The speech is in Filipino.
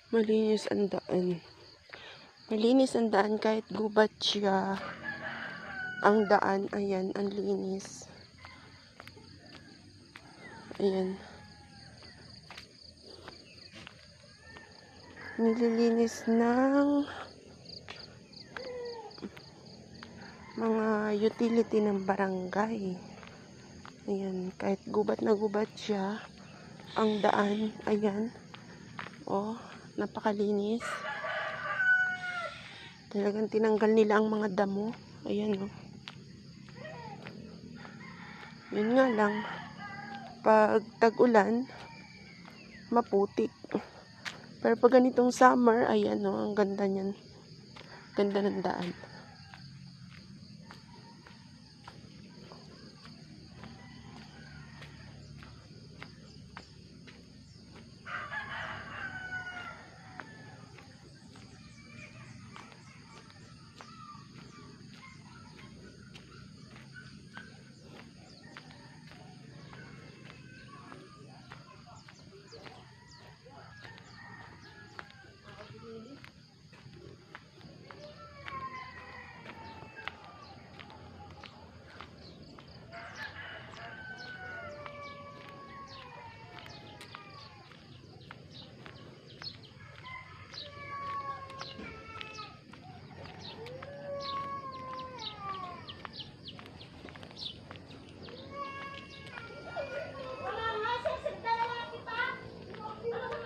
Malinis ang daan. Malinis ang daan kahit gubat siya. Ang daan, ayan, ang linis. Ayan. Nililinis ng mga utility ng barangay. Ayan, kahit gubat na gubat siya, ang daan, ayan. Oh, napakalinis. Talagang tinanggal nila ang mga damo. Ayan, oh. Yun nga lang, pag tag-ulan, maputik. Pero pag ganitong summer, ayan, oh, ang ganda niyan. Ganda ng daan.